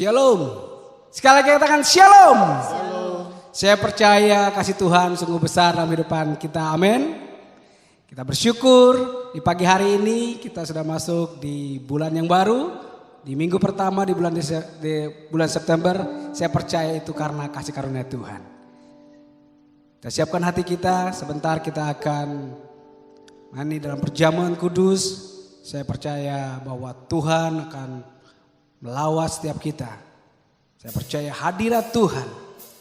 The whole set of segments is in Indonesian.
Shalom. Sekali lagi katakan shalom. Shalom. Saya percaya kasih Tuhan sungguh besar dalam kehidupan kita. Amin. Kita bersyukur di pagi hari ini kita sudah masuk di bulan yang baru. Di minggu pertama di bulan September. Saya percaya itu karena kasih karunia Tuhan. Kita siapkan hati kita. Sebentar kita akan mandi dalam perjamuan kudus. Saya percaya bahwa Tuhan akan melawat setiap kita. Saya percaya hadirat Tuhan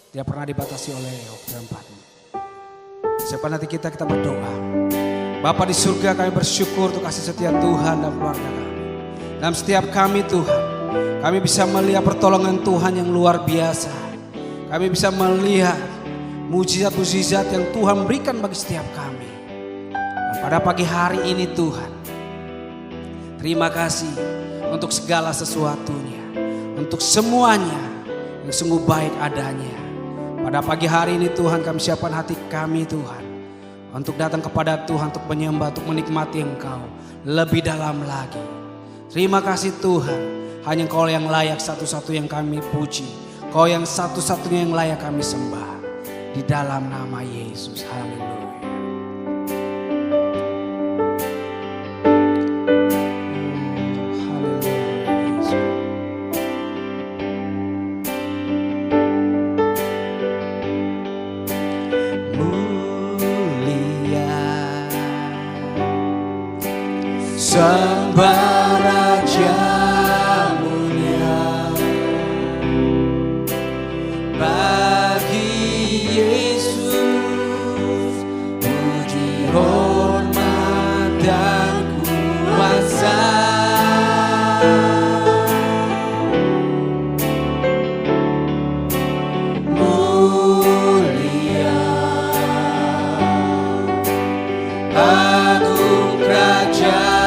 tidak pernah dibatasi oleh waktu dan tempat. Siapkan hati kita berdoa. Bapa di surga, kami bersyukur untuk kasih setia Tuhan dan keluarga kami. Dalam setiap kami Tuhan, kami bisa melihat pertolongan Tuhan yang luar biasa. Kami bisa melihat mujizat-mujizat yang Tuhan berikan bagi setiap kami. Dan pada pagi hari ini Tuhan, terima kasih untuk segala sesuatunya, untuk semuanya yang sungguh baik adanya. Pada pagi hari ini Tuhan, kami siapkan hati kami Tuhan, untuk datang kepada Tuhan, untuk menyembah, untuk menikmati Engkau lebih dalam lagi. Terima kasih Tuhan, hanya Engkau yang layak satu-satu yang kami puji. Kau yang satu-satunya yang layak kami sembah. Di dalam nama Yesus, haleluya. Sembah Raja mulia bagi Yesus, puji hormat dan kuasa. Mulia agung kerajaan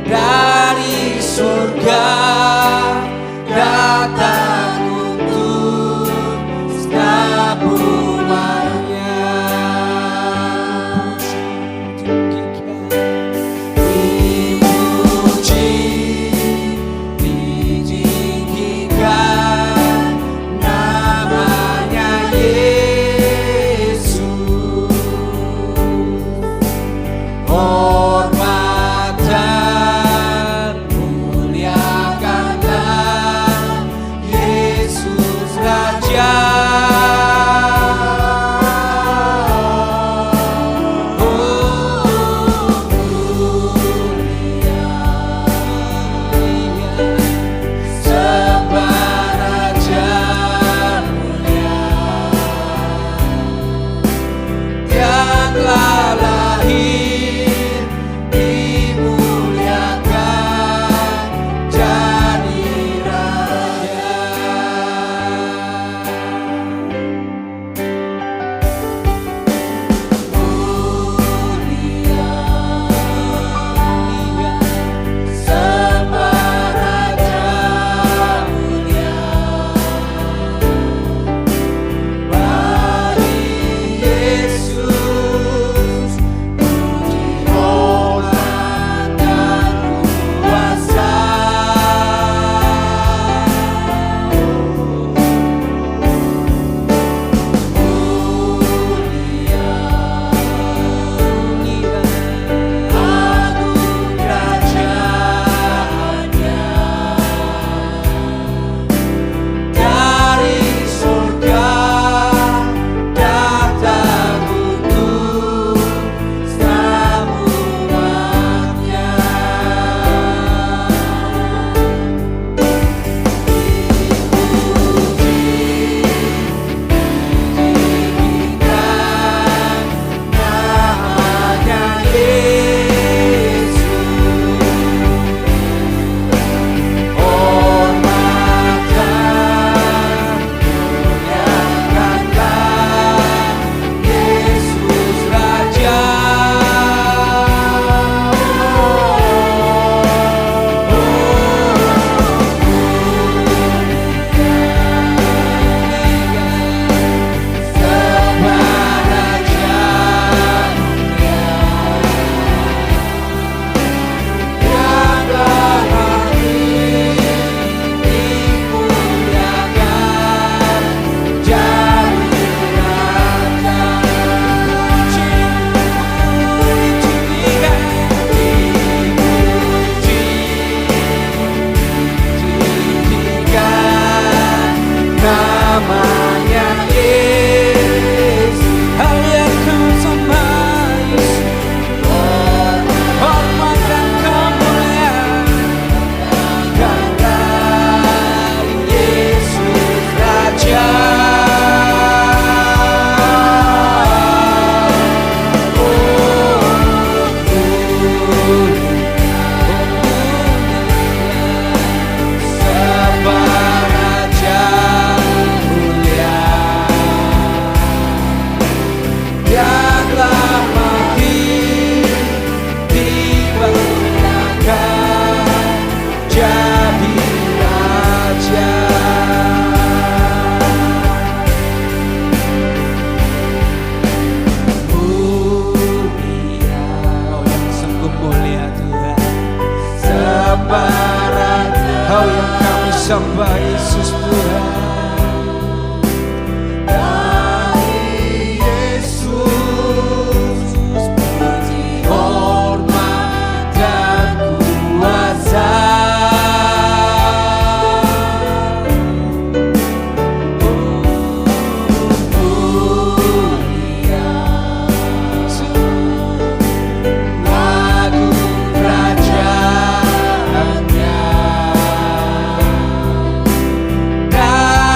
dari surga datang untuk setiap umatnya. Dipuji, ditinggikan namanya Yesus. Hormat dan mulia Kau yang kami sembah Yesus Tuhan. Dan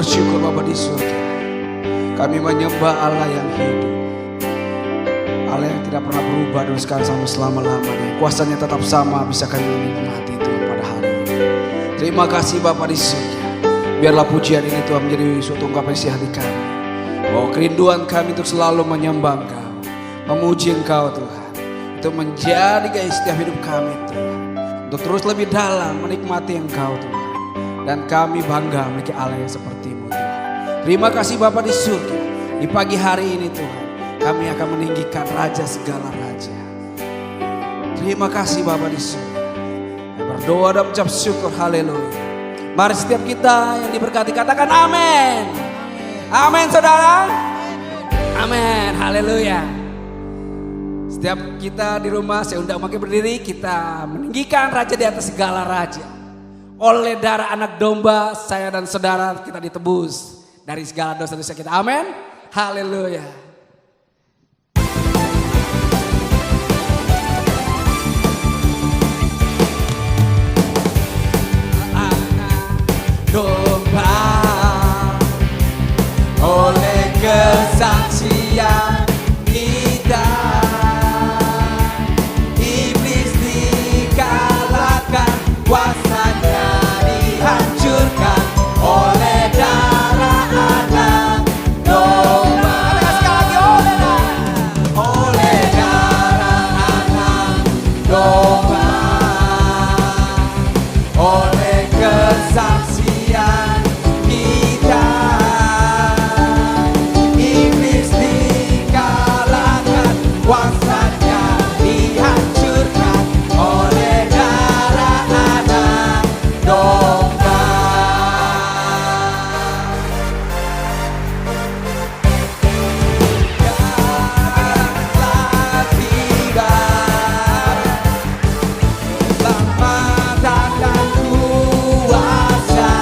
bersyukur Bapa di surga. Kami menyembah Allah yang hidup, Allah yang tidak pernah berubah dari sekarang sampai selama-lamanya. Kuasanya tetap sama, bisa kami menikmati Tuhan pada hari ini. Terima kasih Bapa di surga. Biarlah pujian ini Tuhan menjadi suatu ungkapan isi hati kami, bahwa kerinduan kami untuk selalu menyembah Engkau, memuji Engkau Tuhan. Itu menjadi gaya setiap hidup kami Tuhan, untuk terus lebih dalam menikmati Engkau Tuhan. Dan kami bangga memiliki Allah yang seperti-Mu Tuhan. Terima kasih Bapa di surga. Di pagi hari ini Tuhan, kami akan meninggikan Raja segala Raja. Terima kasih Bapa di surga. Kami berdoa dan mengucap syukur, haleluya. Mari setiap kita yang diberkati katakan amin. Amin saudara. Amin, haleluya. Setiap kita di rumah, saya undang makin berdiri, kita meninggikan Raja di atas segala Raja. Oleh darah anak domba, saya dan saudara kita ditebus dari segala dosa-dosa kita. Amin. Haleluya. Anak domba, oleh kesaksian kita, iblis dikalahkan, kuasanya dihancurkan oleh darah anak domba. Oleh darah anak domba, oleh kesaksian kita, iblis dikalahkan, kuasanya dihancurkan oleh darah anak domba. Telah tiba, selamat dan kuasa,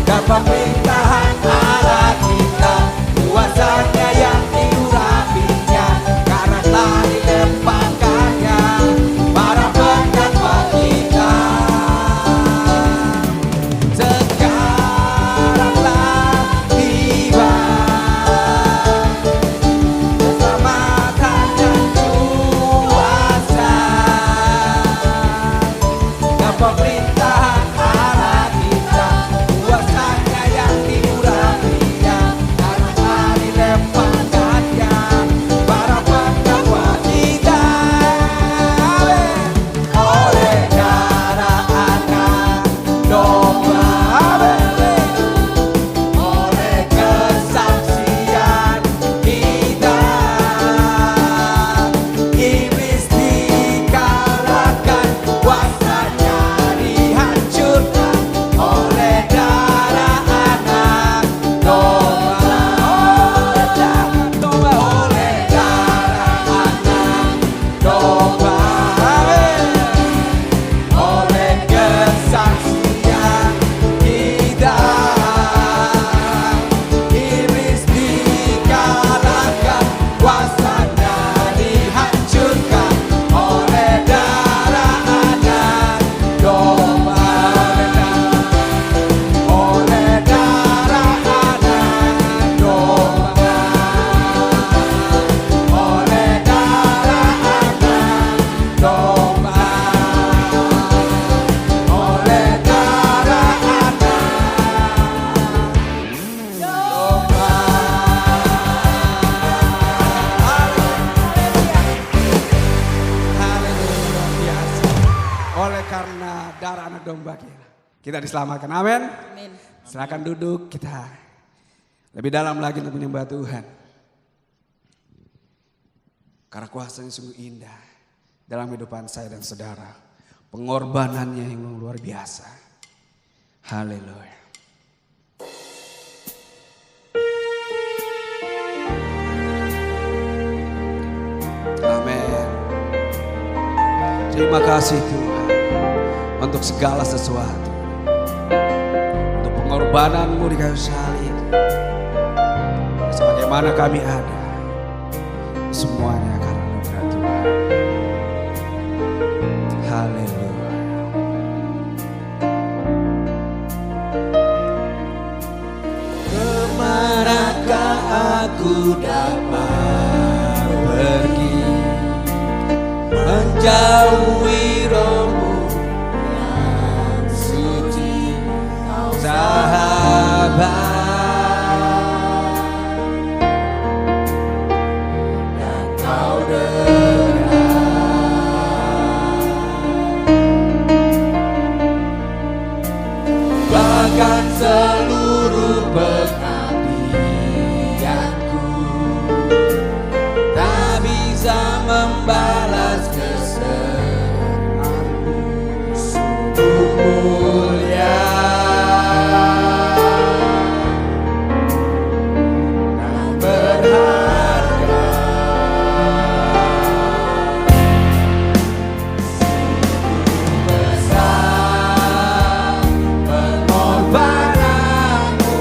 dan pemerintahan Allah kita, kuasanya yang diurapinya, karena telah dilemparkannya para pendakwa kita. Sekaranglah tiba keselamatan dan kuasa, dan pemerintahan Allah kita, kuasanya yang diurapinya, karena telah dilemparkannya para pendakwa kita. Amin. Oleh darah anak domba, amin. Oleh kesaksian kita, iblis dikalahkan, kuasanya dihancurkan oleh darah anak domba. Oleh darah domba, oleh darah anak domba, amin. Oleh kesaksian kita, iblis dikalahkan, kuasanya dihancurkan oleh darah anak domba. Oleh darah anak domba, oleh darah anak domba, oleh darah anak domba. Haleluya, luar biasa. Oleh karena darah anak domba kita diselamatkan. Amin. Silakan duduk, kita lebih dalam lagi untuk menyembah Tuhan. Karena kuasanya sungguh indah dalam kehidupan saya dan saudara. Pengorbanannya yang luar biasa. Haleluya. Amin. Terima kasih Tuhan untuk segala sesuatu, untuk pengorbananmu di kayu salib. Sebagaimana kami ada, semuanya karena anugerah Tuhan. Haleluya. aku dapat pergi menjauhi rohmu yang suci, sahabat. Dan kau bahkan seluruh pengabdianku tak bisa membalas kesetiaanmu, sungguh mulia dan berharga. Besar pengorbananmu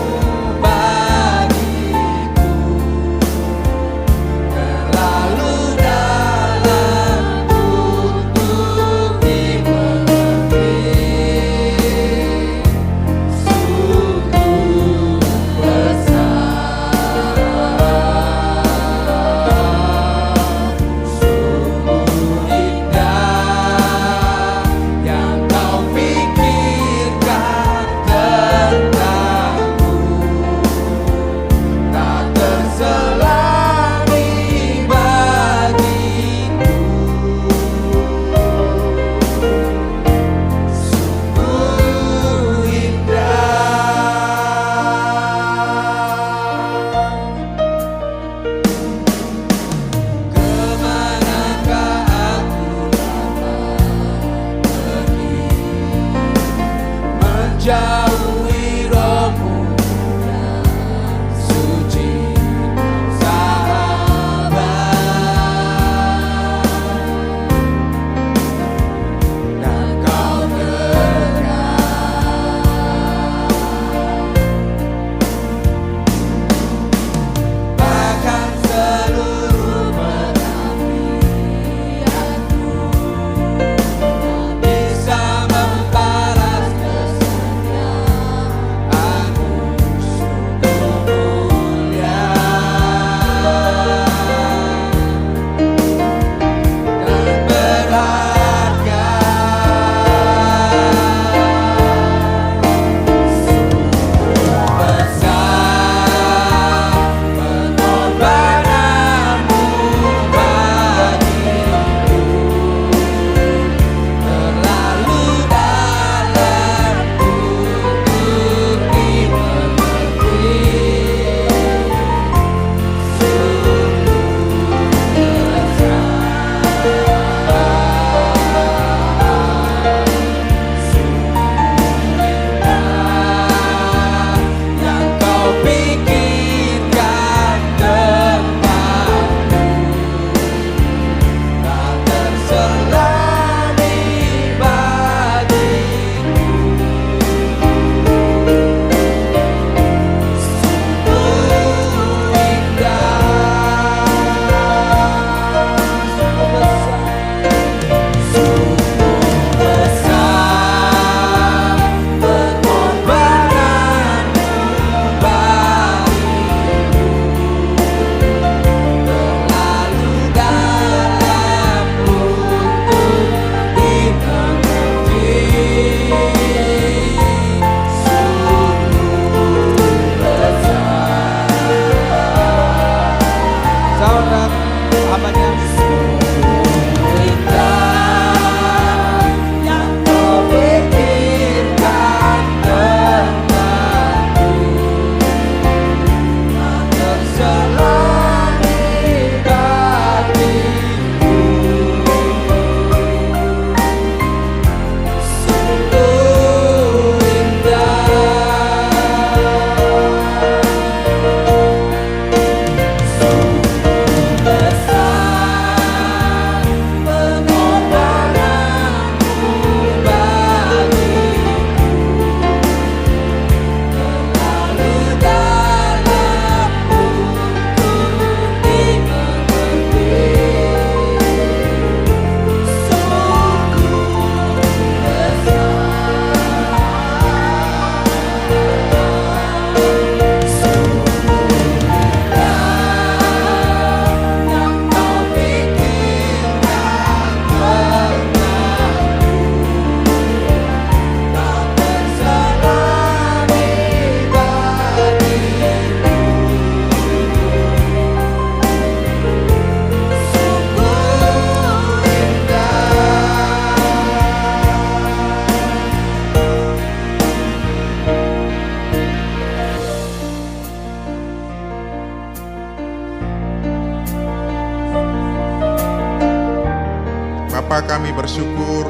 Bapa, kami bersyukur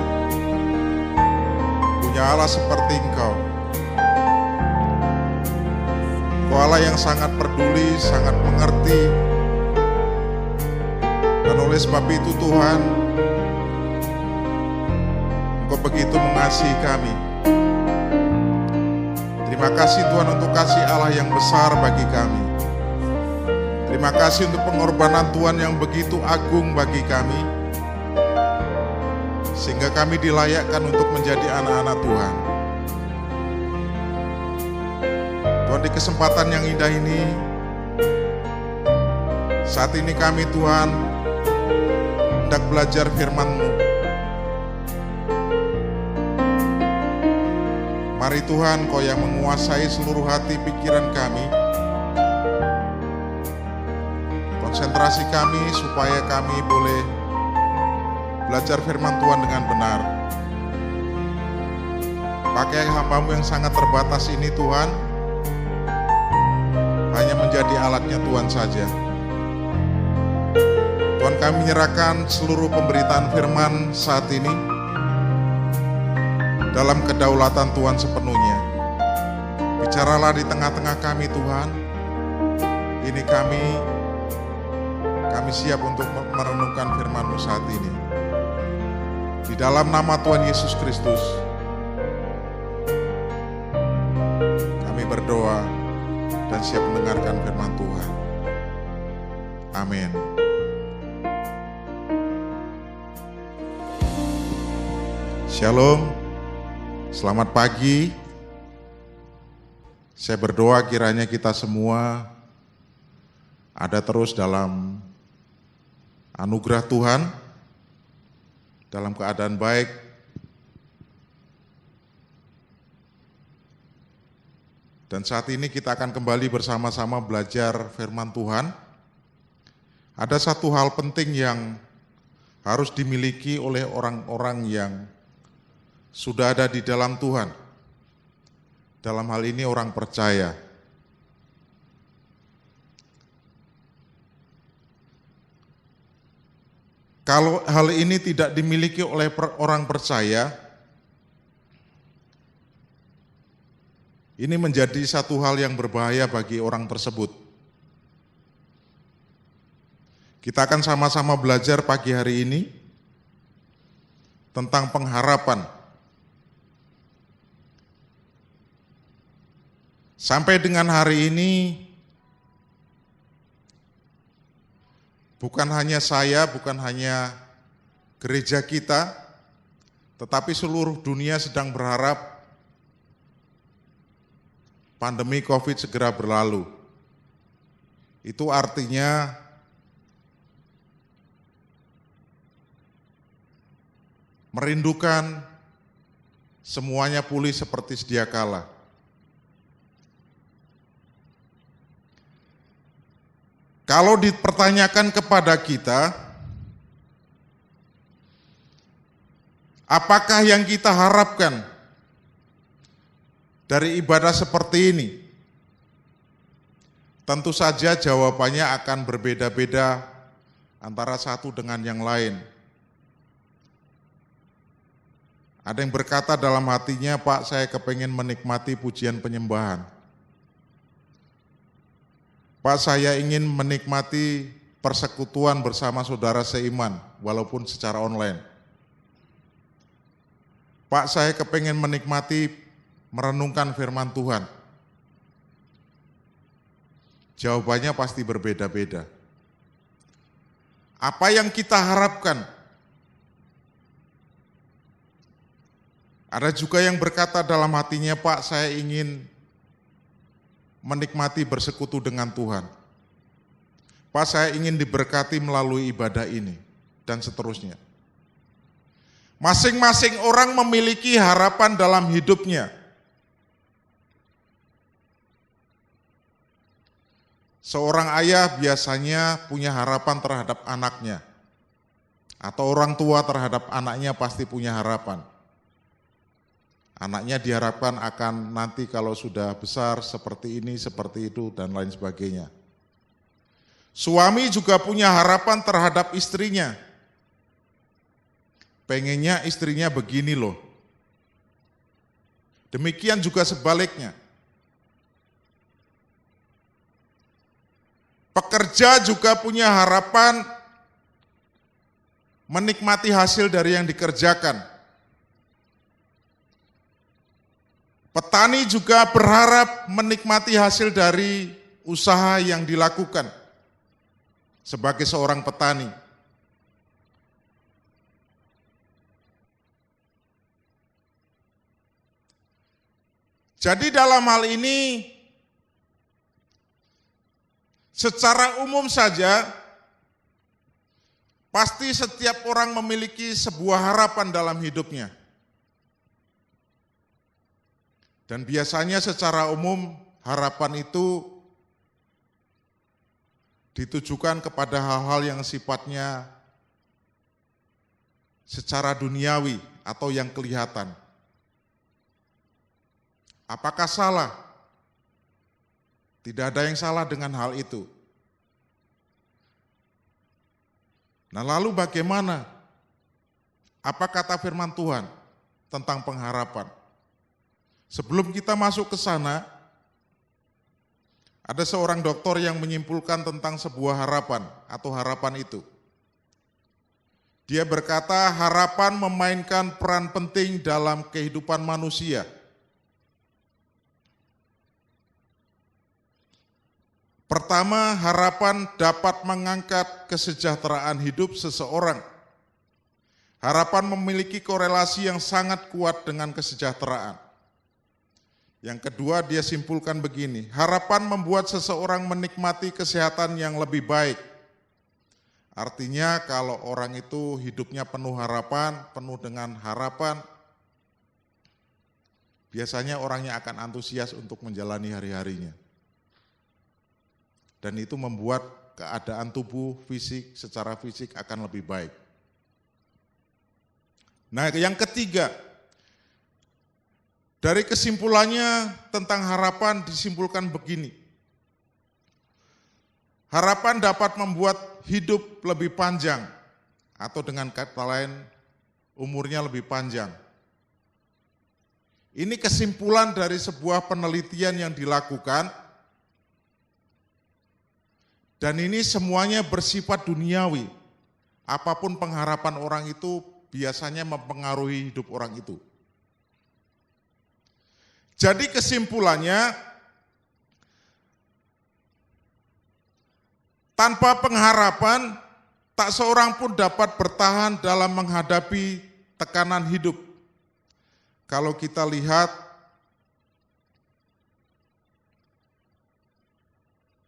punya Allah seperti Engkau. Engkau Allah yang sangat peduli, sangat mengerti. Dan oleh sebab itu Tuhan, Engkau begitu mengasihi kami. Terima kasih Tuhan untuk kasih Allah yang besar bagi kami. Terima kasih untuk pengorbanan Tuhan yang begitu agung bagi kami, sehingga kami dilayakkan untuk menjadi anak-anak Tuhan. Tuhan, di kesempatan yang indah ini, saat ini kami Tuhan hendak belajar firman-Mu. Mari Tuhan, Kau yang menguasai seluruh hati pikiran kami, konsentrasi kami supaya kami boleh belajar firman Tuhan dengan benar. Pakai hamba-Mu yang sangat terbatas ini Tuhan, hanya menjadi alatnya Tuhan saja. Tuhan, kami menyerahkan seluruh pemberitaan firman saat ini dalam kedaulatan Tuhan sepenuhnya. Bicaralah di tengah-tengah kami Tuhan. Ini kami siap untuk merenungkan firman-Mu saat ini. Di dalam nama Tuhan Yesus Kristus, kami berdoa dan siap mendengarkan firman Tuhan. Amin. Shalom, selamat pagi. Saya berdoa kiranya kita semua ada terus dalam anugerah Tuhan, dalam keadaan baik. Dan saat ini kita akan kembali bersama-sama belajar firman Tuhan. Ada satu hal penting yang harus dimiliki oleh orang-orang yang sudah ada di dalam Tuhan. Dalam hal ini orang percaya. Kalau hal ini tidak dimiliki oleh orang percaya, ini menjadi satu hal yang berbahaya bagi orang tersebut. Kita akan sama-sama belajar pagi hari ini tentang pengharapan. Sampai dengan hari ini, bukan hanya saya, bukan hanya gereja kita, tetapi seluruh dunia sedang berharap pandemi COVID segera berlalu. Itu artinya merindukan semuanya pulih seperti sedia kala. Kalau dipertanyakan kepada kita, apakah yang kita harapkan dari ibadah seperti ini? Tentu saja jawabannya akan berbeda-beda antara satu dengan yang lain. Ada yang berkata dalam hatinya, Pak, saya kepengen menikmati pujian penyembahan. Pak, saya ingin menikmati persekutuan bersama saudara seiman, walaupun secara online. Pak, saya kepengen menikmati merenungkan firman Tuhan. Jawabannya pasti berbeda-beda. Apa yang kita harapkan? Ada juga yang berkata dalam hatinya, Pak, saya ingin menikmati bersekutu dengan Tuhan. Pak, saya ingin diberkati melalui ibadah ini, dan seterusnya. Masing-masing orang memiliki harapan dalam hidupnya. Seorang ayah biasanya punya harapan terhadap anaknya, atau orang tua terhadap anaknya pasti punya harapan. Anaknya diharapkan akan nanti kalau sudah besar seperti ini, seperti itu, dan lain sebagainya. Suami juga punya harapan terhadap istrinya. pengennya istrinya begini loh. Demikian juga sebaliknya. Pekerja juga punya harapan menikmati hasil dari yang dikerjakan. Petani juga berharap menikmati hasil dari usaha yang dilakukan sebagai seorang petani. Jadi dalam hal ini, secara umum saja, pasti setiap orang memiliki sebuah harapan dalam hidupnya. Dan biasanya secara umum harapan itu ditujukan kepada hal-hal yang sifatnya secara duniawi atau yang kelihatan. Apakah salah? Tidak ada yang salah dengan hal itu. Nah, lalu bagaimana? Apa kata firman Tuhan tentang pengharapan? Sebelum kita masuk ke sana, ada seorang doktor yang menyimpulkan tentang sebuah harapan atau harapan itu. Dia berkata, harapan memainkan peran penting dalam kehidupan manusia. Pertama, harapan dapat mengangkat kesejahteraan hidup seseorang. Harapan memiliki korelasi yang sangat kuat dengan kesejahteraan. Yang kedua, dia simpulkan begini, harapan membuat seseorang menikmati kesehatan yang lebih baik. Artinya kalau orang itu hidupnya penuh harapan, penuh dengan harapan, biasanya orangnya akan antusias untuk menjalani hari-harinya. Dan itu membuat keadaan tubuh fisik secara fisik akan lebih baik. Nah, yang ketiga, dari kesimpulannya tentang harapan disimpulkan begini. Harapan dapat membuat hidup lebih panjang atau dengan kata lain umurnya lebih panjang. Ini kesimpulan dari sebuah penelitian yang dilakukan. Dan ini semuanya bersifat duniawi. Apapun pengharapan orang itu biasanya mempengaruhi hidup orang itu. Jadi kesimpulannya, tanpa pengharapan, tak seorang pun dapat bertahan dalam menghadapi tekanan hidup. Kalau kita lihat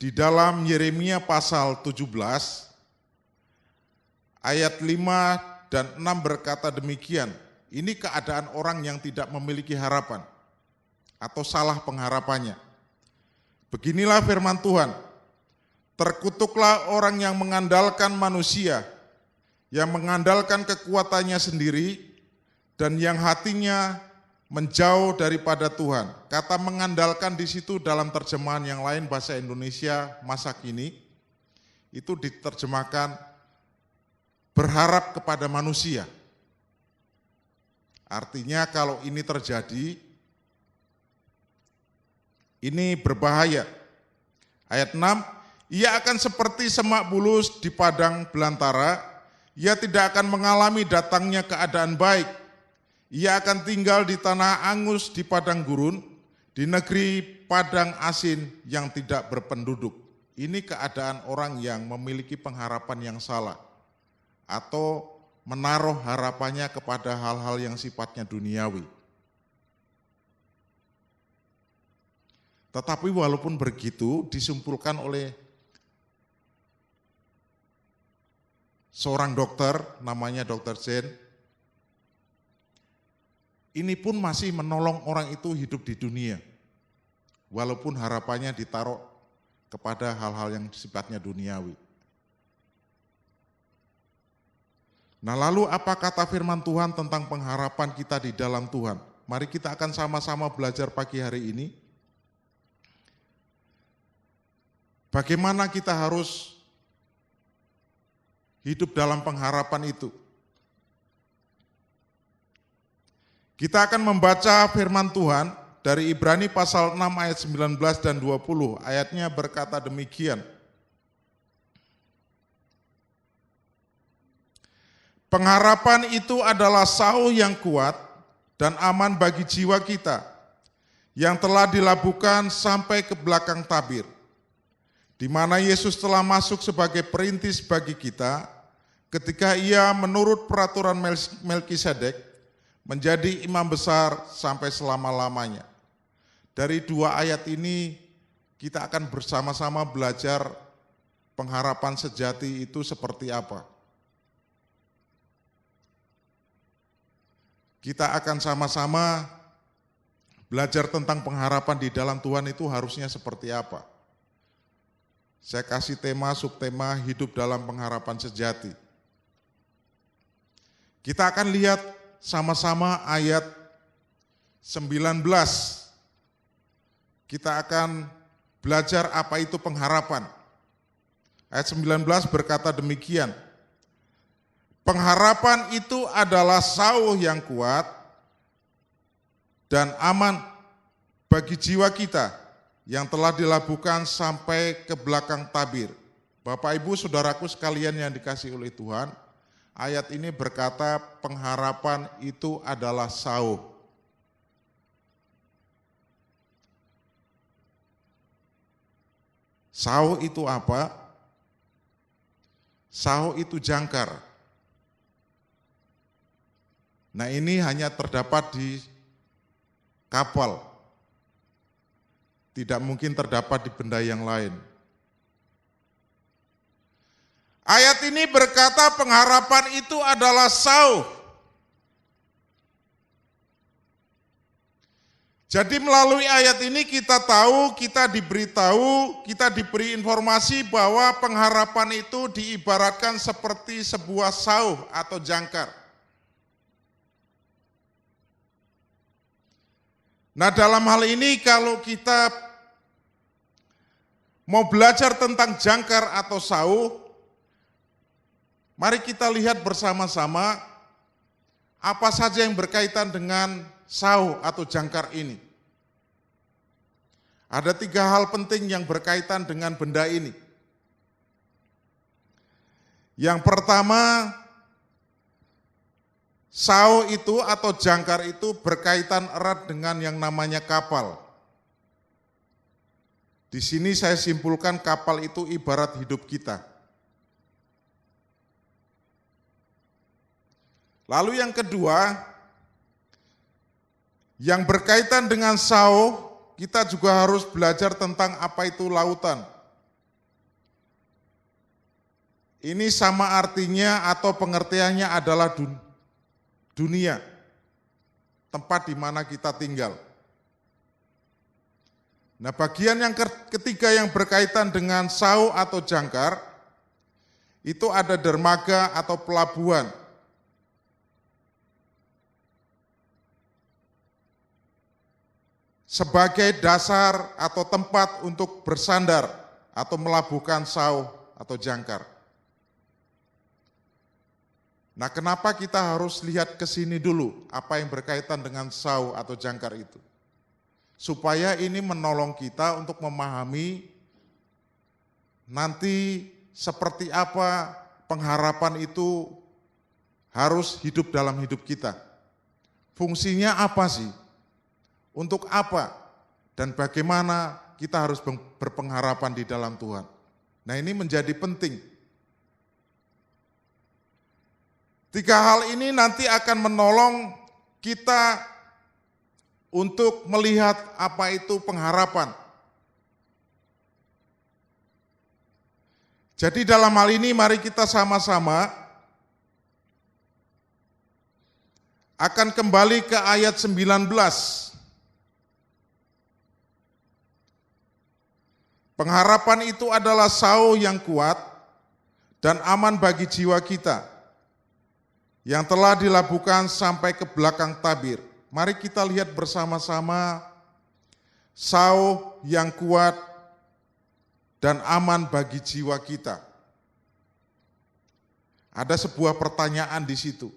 di dalam Yeremia pasal 17, ayat 5 dan 6 berkata demikian, ini keadaan orang yang tidak memiliki harapan atau salah pengharapannya. Beginilah firman Tuhan, terkutuklah orang yang mengandalkan manusia, yang mengandalkan kekuatannya sendiri, dan yang hatinya menjauh daripada Tuhan. Kata mengandalkan di situ dalam terjemahan yang lain bahasa Indonesia masa kini, itu diterjemahkan berharap kepada manusia. Artinya kalau ini terjadi, ini berbahaya. Ayat 6, ia akan seperti semak bulus di padang belantara, ia tidak akan mengalami datangnya keadaan baik. Ia akan tinggal di tanah angus di padang gurun, di negeri padang asin yang tidak berpenduduk. Ini keadaan orang yang memiliki pengharapan yang salah atau menaruh harapannya kepada hal-hal yang sifatnya duniawi. Tetapi walaupun begitu, disimpulkan oleh seorang dokter, namanya Dr. Zen, ini pun masih menolong orang itu hidup di dunia, walaupun harapannya ditaruh kepada hal-hal yang sifatnya duniawi. Nah, lalu apa kata firman Tuhan tentang pengharapan kita di dalam Tuhan? Mari kita akan sama-sama belajar pagi hari ini. Bagaimana kita harus hidup dalam pengharapan itu? Kita akan membaca firman Tuhan dari Ibrani pasal 6 ayat 19 dan 20. Ayatnya berkata demikian. Pengharapan itu adalah sauh yang kuat dan aman bagi jiwa kita, yang telah dilabuhkan sampai ke belakang tabir, di mana Yesus telah masuk sebagai perintis bagi kita, ketika ia menurut peraturan Melkisedek menjadi imam besar sampai selama-lamanya. Dari dua ayat ini kita akan bersama-sama belajar pengharapan sejati itu seperti apa. Kita akan sama-sama belajar tentang pengharapan di dalam Tuhan itu harusnya seperti apa. Saya kasih tema, subtema hidup dalam pengharapan sejati. Kita akan lihat sama-sama ayat 19. Kita akan belajar apa itu pengharapan. Ayat 19 berkata demikian. Pengharapan itu adalah sauh yang kuat dan aman bagi jiwa kita yang telah dilabuhkan sampai ke belakang tabir. Bapak, Ibu, saudaraku sekalian yang dikasihi oleh Tuhan, ayat ini berkata pengharapan itu adalah sauh. Sauh itu apa? Sauh itu jangkar. Nah, ini hanya terdapat di kapal. Tidak mungkin terdapat di benda yang lain. Ayat ini berkata pengharapan itu adalah sauh. Jadi melalui ayat ini kita tahu, kita diberitahu, kita diberi informasi bahwa pengharapan itu diibaratkan seperti sebuah sauh atau jangkar. Nah, dalam hal ini kalau kita mau belajar tentang jangkar atau sauh, mari kita lihat bersama-sama apa saja yang berkaitan dengan sauh atau jangkar ini. Ada 3 hal penting yang berkaitan dengan benda ini. Yang pertama, sauh itu atau jangkar itu berkaitan erat dengan yang namanya kapal. Di sini saya simpulkan kapal itu ibarat hidup kita. Lalu yang kedua, yang berkaitan dengan sauh, kita juga harus belajar tentang apa itu lautan. Ini sama artinya atau pengertiannya adalah dunia, tempat di mana kita tinggal. Nah, bagian yang ketiga yang berkaitan dengan sauh atau jangkar, itu ada dermaga atau pelabuhan. Sebagai dasar atau tempat untuk bersandar atau melabuhkan sauh atau jangkar. Nah, kenapa kita harus lihat ke sini dulu, apa yang berkaitan dengan sauh atau jangkar itu? Supaya ini menolong kita untuk memahami nanti seperti apa pengharapan itu harus hidup dalam hidup kita. Fungsinya apa sih? Untuk apa? Dan bagaimana kita harus berpengharapan di dalam Tuhan? Nah, ini menjadi penting. 3 hal ini nanti akan menolong kita untuk melihat apa itu pengharapan. Jadi dalam hal ini mari kita sama-sama akan kembali ke ayat 19. Pengharapan itu adalah sauh yang kuat dan aman bagi jiwa kita, yang telah dilabuhkan sampai ke belakang tabir. Mari kita lihat bersama-sama sauh yang kuat dan aman bagi jiwa kita. Ada sebuah pertanyaan di situ.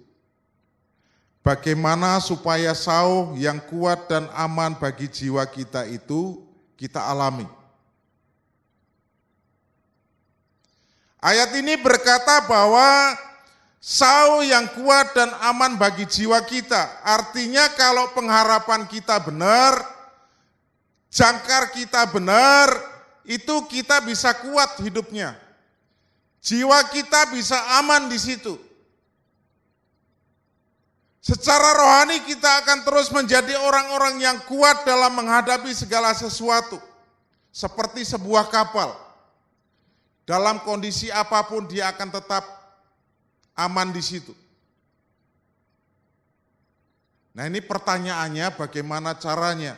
bagaimana supaya sauh yang kuat dan aman bagi jiwa kita itu kita alami. Ayat ini berkata bahwa sauh yang kuat dan aman bagi jiwa kita. Artinya kalau pengharapan kita benar, jangkar kita benar, itu kita bisa kuat hidupnya. Jiwa kita bisa aman di situ. Secara rohani kita akan terus menjadi orang-orang yang kuat dalam menghadapi segala sesuatu. Seperti sebuah kapal. Dalam kondisi apapun dia akan tetap aman di situ. Nah, ini pertanyaannya bagaimana caranya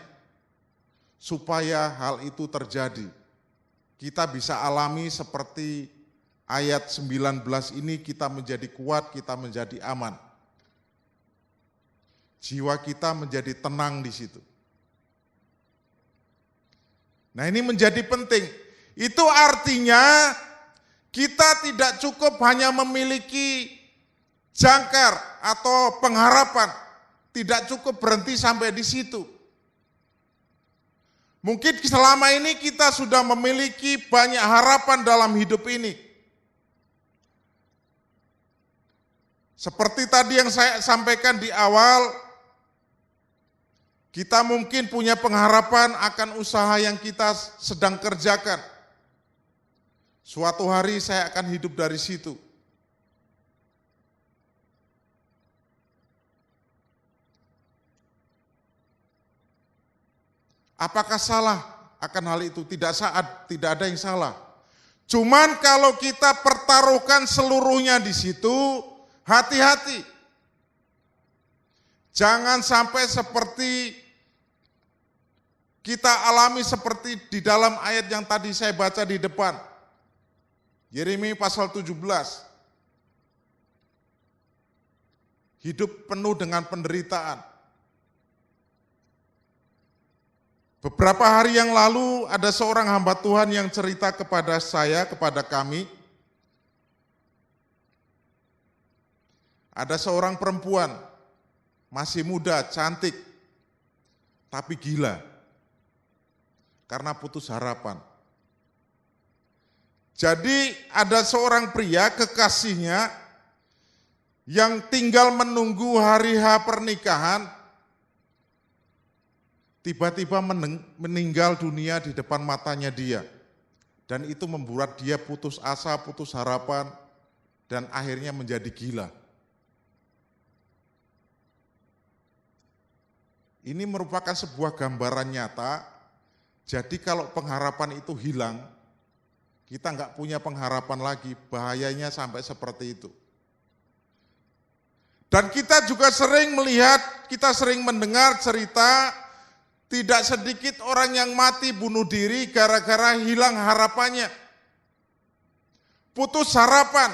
supaya hal itu terjadi. Kita bisa alami seperti ayat 19 ini, kita menjadi kuat, kita menjadi aman. Jiwa kita menjadi tenang di situ. Nah, ini menjadi penting. Itu artinya kita tidak cukup hanya memiliki jangkar atau pengharapan, tidak cukup berhenti sampai di situ. Mungkin selama ini kita sudah memiliki banyak harapan dalam hidup ini. Seperti tadi yang saya sampaikan di awal, kita mungkin punya pengharapan akan usaha yang kita sedang kerjakan. Suatu hari saya akan hidup dari situ. Apakah salah akan hal itu? Tidak ada yang salah. Cuman kalau kita pertaruhkan seluruhnya di situ, hati-hati. Jangan sampai seperti kita alami seperti di dalam ayat yang tadi saya baca di depan. Yeremia pasal 17. Hidup penuh dengan penderitaan. Beberapa hari yang lalu ada seorang hamba Tuhan yang cerita kepada saya, kepada kami. Ada seorang perempuan, masih muda, cantik, tapi gila. Karena putus harapan. Jadi ada seorang pria, kekasihnya, yang tinggal menunggu hari H pernikahan, tiba-tiba meninggal dunia di depan matanya dia. Dan itu membuat dia putus asa, putus harapan, dan akhirnya menjadi gila. Ini merupakan sebuah gambaran nyata, jadi kalau pengharapan itu hilang, kita nggak punya pengharapan lagi, bahayanya sampai seperti itu. Dan kita juga sering melihat, kita sering mendengar cerita, tidak sedikit orang yang mati bunuh diri gara-gara hilang harapannya. Putus harapan.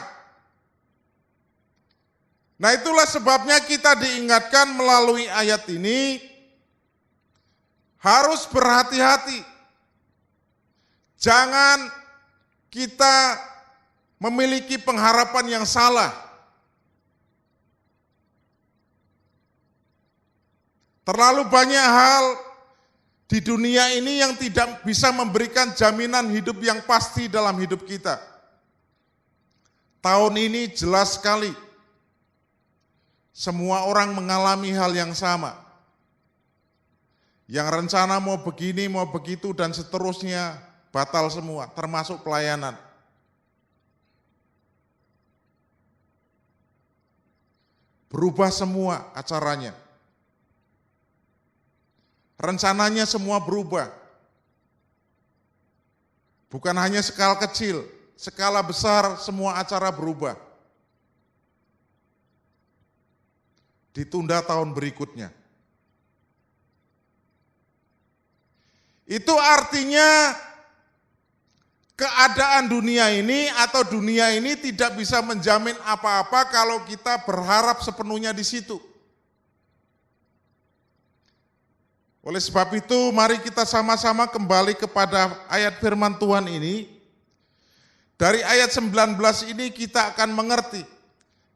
Nah, itulah sebabnya kita diingatkan melalui ayat ini, harus berhati-hati. Jangan kita memiliki pengharapan yang salah. Terlalu banyak hal di dunia ini yang tidak bisa memberikan jaminan hidup yang pasti dalam hidup kita. Tahun ini jelas sekali, semua orang mengalami hal yang sama. Yang rencana mau begini, mau begitu, dan seterusnya batal semua, termasuk pelayanan. Berubah semua acaranya. Rencananya semua berubah. Bukan hanya skala kecil, skala besar semua acara berubah. Ditunda tahun berikutnya. Itu artinya keadaan dunia ini atau dunia ini tidak bisa menjamin apa-apa kalau kita berharap sepenuhnya di situ. Oleh sebab itu, mari kita sama-sama kembali kepada ayat firman Tuhan ini. Dari ayat 19 ini kita akan mengerti,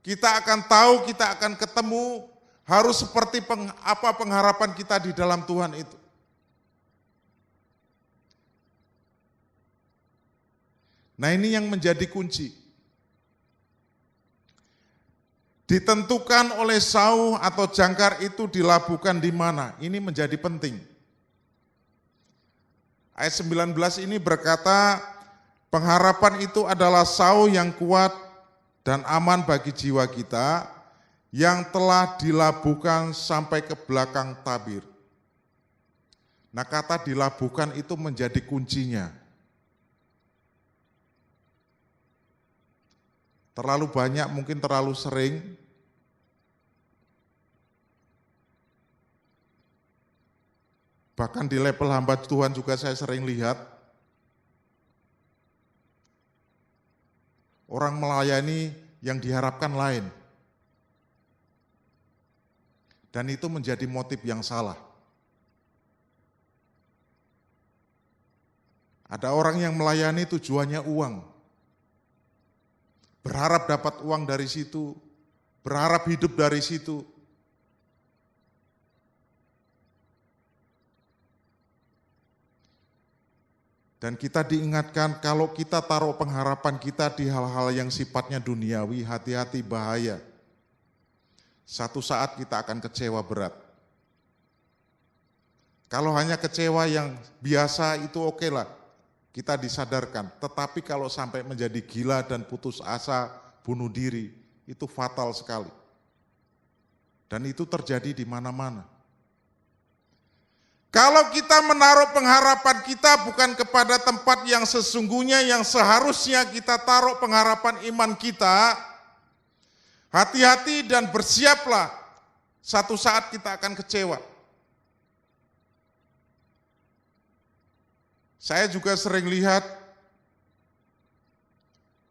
kita akan tahu, kita akan ketemu harus seperti apa pengharapan kita di dalam Tuhan itu. Nah, ini yang menjadi kunci. Ditentukan oleh sauh atau jangkar itu dilabuhkan di mana? Ini menjadi penting. Ayat 19 ini berkata, pengharapan itu adalah sauh yang kuat dan aman bagi jiwa kita yang telah dilabuhkan sampai ke belakang tabir. Nah, kata dilabuhkan itu menjadi kuncinya. Terlalu banyak, mungkin terlalu sering. Bahkan di level hamba Tuhan juga saya sering lihat. Orang melayani yang diharapkan lain. Dan itu menjadi motif yang salah. Ada orang yang melayani tujuannya uang. Berharap dapat uang dari situ, berharap hidup dari situ. Dan kita diingatkan kalau kita taruh pengharapan kita di hal-hal yang sifatnya duniawi, hati-hati bahaya. Satu saat kita akan kecewa berat. Kalau hanya kecewa yang biasa itu oke lah, kita disadarkan. Tetapi kalau sampai menjadi gila dan putus asa, bunuh diri, itu fatal sekali. Dan itu terjadi di mana-mana. Kalau kita menaruh pengharapan kita bukan kepada tempat yang sesungguhnya, yang seharusnya kita taruh pengharapan iman kita, hati-hati dan bersiaplah, satu saat kita akan kecewa. Saya juga sering lihat,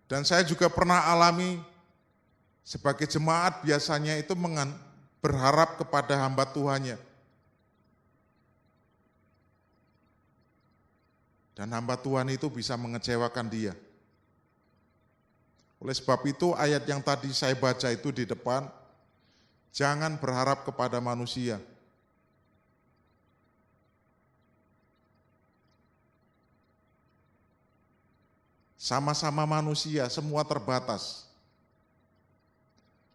dan saya juga pernah alami, sebagai jemaat biasanya itu berharap kepada hamba Tuhannya. Dan hamba Tuhan itu bisa mengecewakan dia. Oleh sebab itu ayat yang tadi saya baca itu di depan, jangan berharap kepada manusia. Sama-sama manusia, semua terbatas.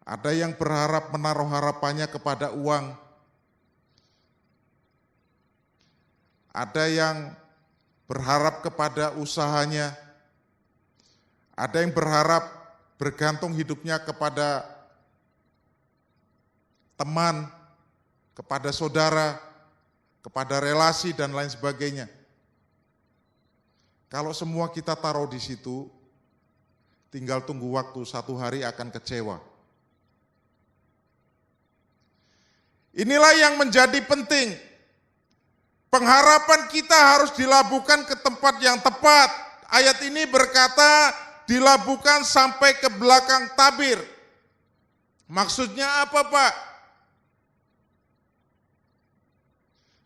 Ada yang berharap menaruh harapannya kepada uang. Ada yang berharap kepada usahanya, ada yang berharap bergantung hidupnya kepada teman, kepada saudara, kepada relasi dan lain sebagainya. Kalau semua kita taruh di situ, tinggal tunggu waktu, satu hari akan kecewa. Inilah yang menjadi penting. Pengharapan kita harus dilabuhkan ke tempat yang tepat. Ayat ini berkata dilabuhkan sampai ke belakang tabir. Maksudnya apa, Pak?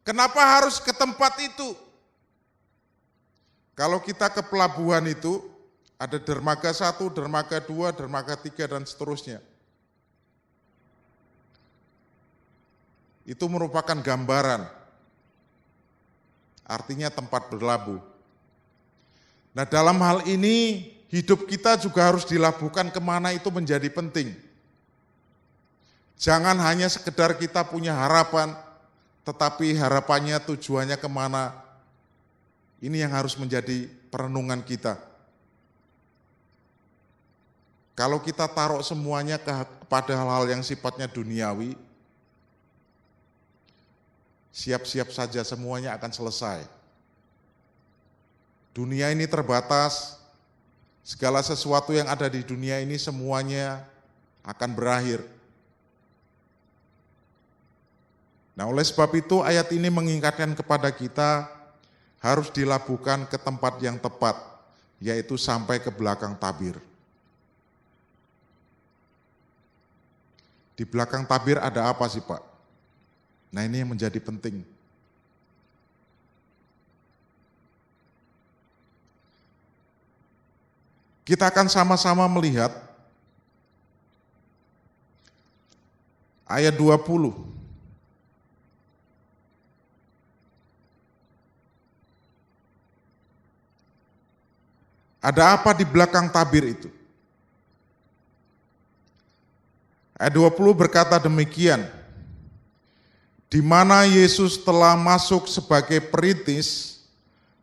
Kenapa harus ke tempat itu? Kalau kita ke pelabuhan itu, ada dermaga 1, dermaga 2, dermaga 3, dan seterusnya. Itu merupakan gambaran. Artinya tempat berlabuh. Nah, dalam hal ini hidup kita juga harus dilabuhkan kemana itu menjadi penting. Jangan hanya sekedar kita punya harapan, tetapi harapannya tujuannya kemana. Ini yang harus menjadi perenungan kita. Kalau kita taruh semuanya kepada hal-hal yang sifatnya duniawi, siap-siap saja semuanya akan selesai. Dunia ini terbatas, segala sesuatu yang ada di dunia ini semuanya akan berakhir. Nah, oleh sebab itu ayat ini mengingatkan kepada kita harus dilabuhkan ke tempat yang tepat, yaitu sampai ke belakang tabir. Di belakang tabir ada apa sih, Pak? Nah, ini yang menjadi penting. Kita akan sama-sama melihat ayat 20. Ada apa di belakang tabir itu? Ayat 20 berkata demikian, di mana Yesus telah masuk sebagai perintis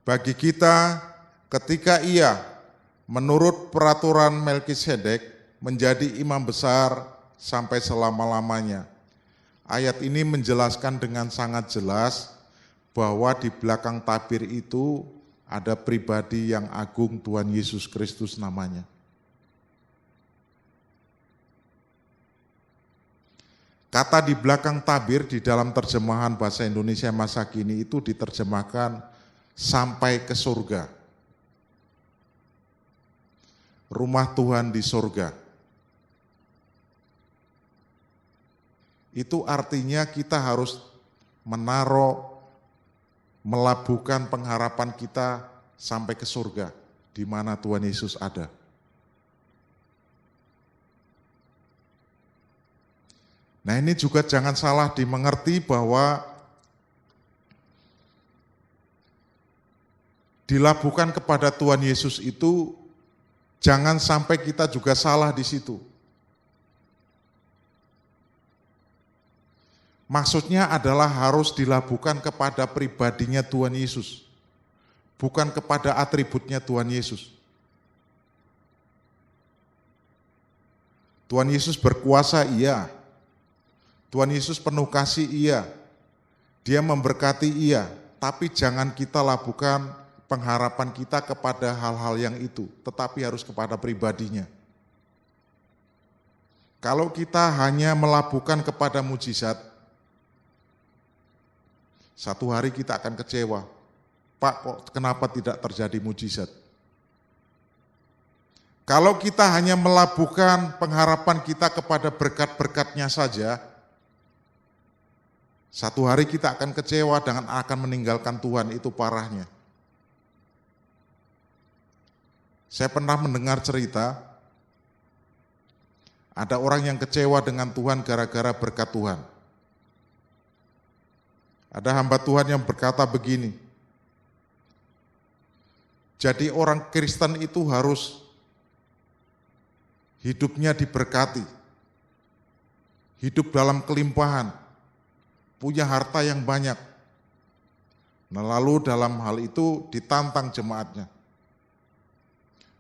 bagi kita ketika ia menurut peraturan Melkisedek menjadi imam besar sampai selama-lamanya. Ayat ini menjelaskan dengan sangat jelas bahwa di belakang tabir itu ada pribadi yang agung, Tuhan Yesus Kristus namanya. Kata di belakang tabir di dalam terjemahan bahasa Indonesia masa kini itu diterjemahkan sampai ke surga. Rumah Tuhan di surga. Itu artinya kita harus melabuhkan pengharapan kita sampai ke surga, di mana Tuhan Yesus ada. Nah, ini juga jangan salah dimengerti bahwa dilabuhkan kepada Tuhan Yesus itu jangan sampai kita juga salah di situ. Maksudnya adalah harus dilabuhkan kepada pribadinya Tuhan Yesus, bukan kepada atributnya Tuhan Yesus. Tuhan Yesus berkuasa, iya. Tuhan Yesus penuh kasih, iya. Dia memberkati, iya. Tapi jangan kita labuhkan pengharapan kita kepada hal-hal yang itu, tetapi harus kepada pribadinya. Kalau kita hanya melabuhkan kepada mujizat, satu hari kita akan kecewa. Pak, kok kenapa tidak terjadi mujizat? Kalau kita hanya melabuhkan pengharapan kita kepada berkat-berkatnya saja, satu hari kita akan kecewa dan akan meninggalkan Tuhan, itu parahnya. Saya pernah mendengar cerita, ada orang yang kecewa dengan Tuhan gara-gara berkat Tuhan. Ada hamba Tuhan yang berkata begini, jadi orang Kristen itu harus hidupnya diberkati, hidup dalam kelimpahan, punya harta yang banyak. Nah, lalu dalam hal itu ditantang jemaatnya.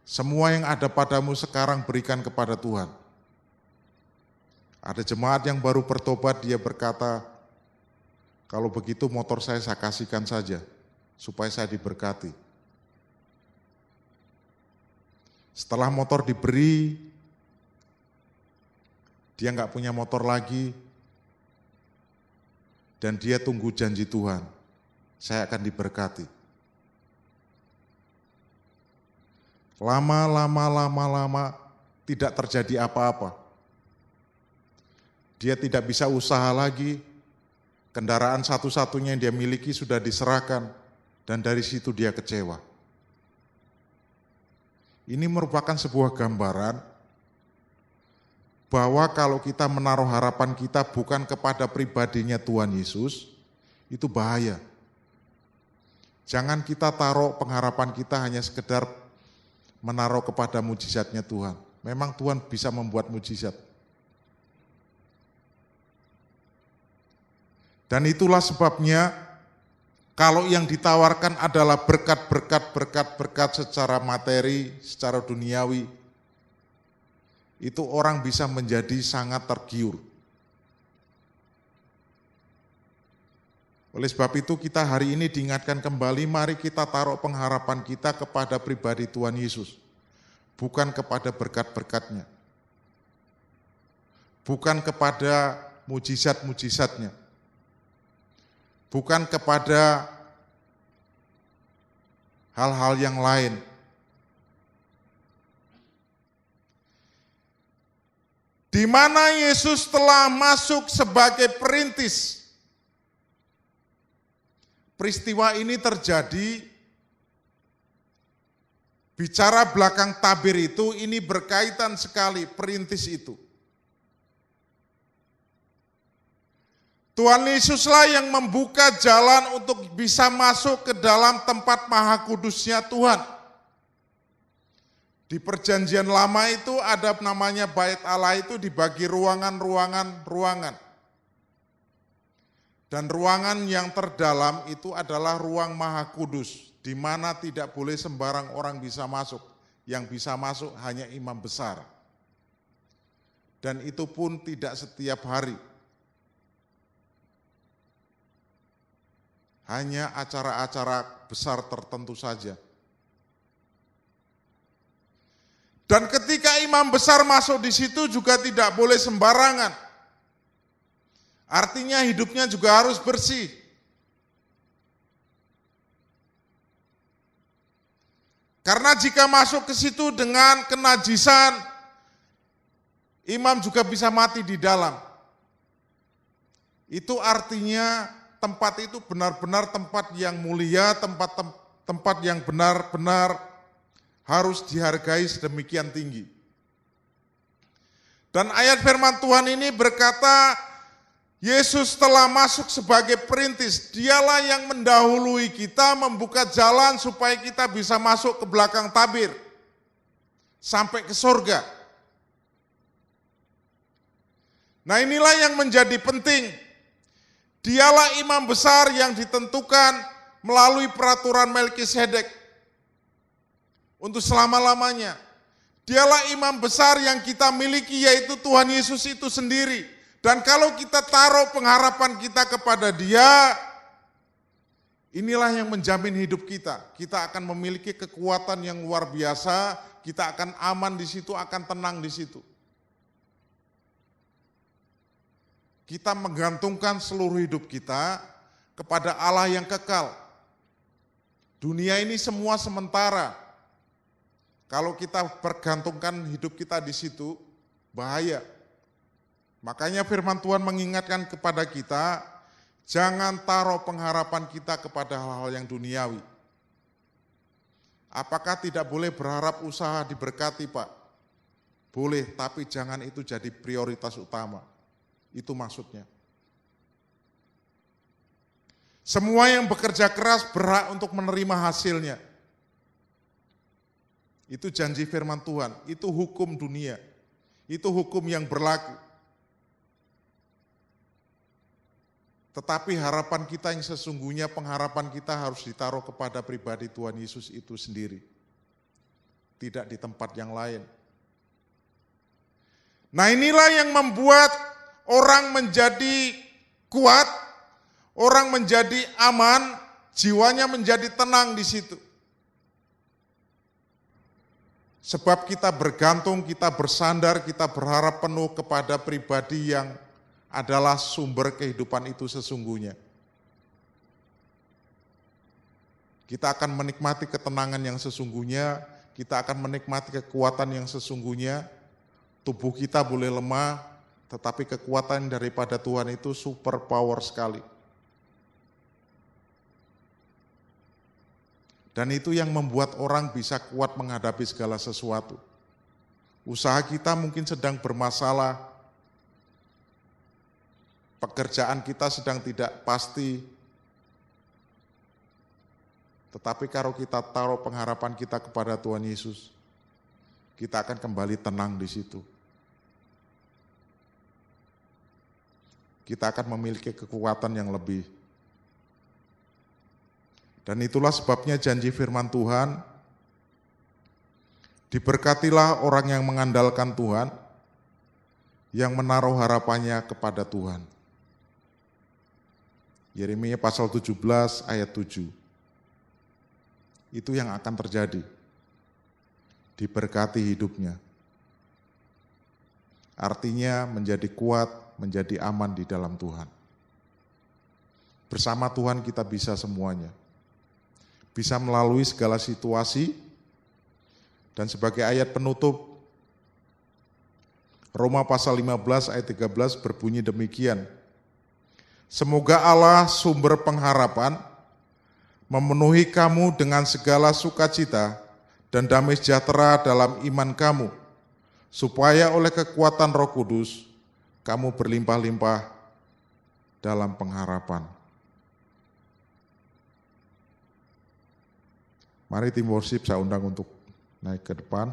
Semua yang ada padamu sekarang berikan kepada Tuhan. Ada jemaat yang baru bertobat, dia berkata, kalau begitu motor saya kasihkan saja, supaya saya diberkati. Setelah motor diberi, dia nggak punya motor lagi, dan dia tunggu janji Tuhan, saya akan diberkati. Lama, tidak terjadi apa-apa. Dia tidak bisa usaha lagi, kendaraan satu-satunya yang dia miliki sudah diserahkan, dan dari situ dia kecewa. Ini merupakan sebuah gambaran bahwa kalau kita menaruh harapan kita bukan kepada pribadinya Tuhan Yesus, itu bahaya. Jangan kita taruh pengharapan kita hanya sekedar menaruh kepada mujizatnya Tuhan. Memang Tuhan bisa membuat mujizat. Dan itulah sebabnya kalau yang ditawarkan adalah berkat secara materi, secara duniawi, itu orang bisa menjadi sangat tergiur. Oleh sebab itu kita hari ini diingatkan kembali, mari kita taruh pengharapan kita kepada pribadi Tuhan Yesus, bukan kepada berkat-berkatnya, bukan kepada mujizat-mujizatnya, bukan kepada hal-hal yang lain. Di mana Yesus telah masuk sebagai perintis. Peristiwa ini terjadi, bicara belakang tabir itu, ini berkaitan sekali perintis itu. Tuhan Yesuslah yang membuka jalan untuk bisa masuk ke dalam tempat maha kudusnya Tuhan. Di perjanjian lama itu ada namanya Bait Allah, itu dibagi ruangan. Dan ruangan yang terdalam itu adalah ruang maha kudus, di mana tidak boleh sembarang orang bisa masuk. Yang bisa masuk hanya imam besar. Dan itu pun tidak setiap hari. Hanya acara-acara besar tertentu saja. Dan ketika imam besar masuk di situ juga tidak boleh sembarangan. Artinya hidupnya juga harus bersih. Karena jika masuk ke situ dengan kenajisan, imam juga bisa mati di dalam. Itu artinya tempat itu benar-benar tempat yang mulia, tempat yang benar-benar harus dihargai sedemikian tinggi. Dan ayat firman Tuhan ini berkata, Yesus telah masuk sebagai perintis, dialah yang mendahului kita, membuka jalan supaya kita bisa masuk ke belakang tabir, sampai ke surga. Nah inilah yang menjadi penting. Dialah imam besar yang ditentukan melalui peraturan Melkisedek untuk selama-lamanya. Dialah imam besar yang kita miliki, yaitu Tuhan Yesus itu sendiri. Dan kalau kita taruh pengharapan kita kepada Dia, inilah yang menjamin hidup kita. Kita akan memiliki kekuatan yang luar biasa, kita akan aman di situ, akan tenang di situ. Kita menggantungkan seluruh hidup kita kepada Allah yang kekal. Dunia ini semua sementara. Kalau kita bergantungkan hidup kita di situ, bahaya. Makanya firman Tuhan mengingatkan kepada kita, jangan taruh pengharapan kita kepada hal-hal yang duniawi. Apakah tidak boleh berharap usaha diberkati, Pak? Boleh, tapi jangan itu jadi prioritas utama. Itu maksudnya. Semua yang bekerja keras berhak untuk menerima hasilnya. Itu janji firman Tuhan, itu hukum dunia. Itu hukum yang berlaku. Tetapi harapan kita yang sesungguhnya, pengharapan kita harus ditaruh kepada pribadi Tuhan Yesus itu sendiri. Tidak di tempat yang lain. Nah inilah yang membuat orang menjadi kuat, orang menjadi aman, jiwanya menjadi tenang di situ. Sebab kita bergantung, kita bersandar, kita berharap penuh kepada pribadi yang adalah sumber kehidupan itu sesungguhnya. Kita akan menikmati ketenangan yang sesungguhnya, kita akan menikmati kekuatan yang sesungguhnya. Tubuh kita boleh lemah, tetapi kekuatan daripada Tuhan itu super power sekali. Dan itu yang membuat orang bisa kuat menghadapi segala sesuatu. Usaha kita mungkin sedang bermasalah, pekerjaan kita sedang tidak pasti, tetapi kalau kita taruh pengharapan kita kepada Tuhan Yesus, kita akan kembali tenang di situ. Kita akan memiliki kekuatan yang lebih. Dan itulah sebabnya janji firman Tuhan, diberkatilah orang yang mengandalkan Tuhan, yang menaruh harapannya kepada Tuhan. Yeremia pasal 17 ayat 7. Itu yang akan terjadi. Diberkati hidupnya. Artinya menjadi kuat, menjadi aman di dalam Tuhan. Bersama Tuhan kita bisa semuanya. Bisa melalui segala situasi. Dan sebagai ayat penutup, Roma pasal 15 ayat 13 berbunyi demikian. Semoga Allah sumber pengharapan memenuhi kamu dengan segala sukacita dan damai sejahtera dalam iman kamu, supaya oleh kekuatan Roh Kudus kamu berlimpah-limpah dalam pengharapan. Mari tim worship saya undang untuk naik ke depan.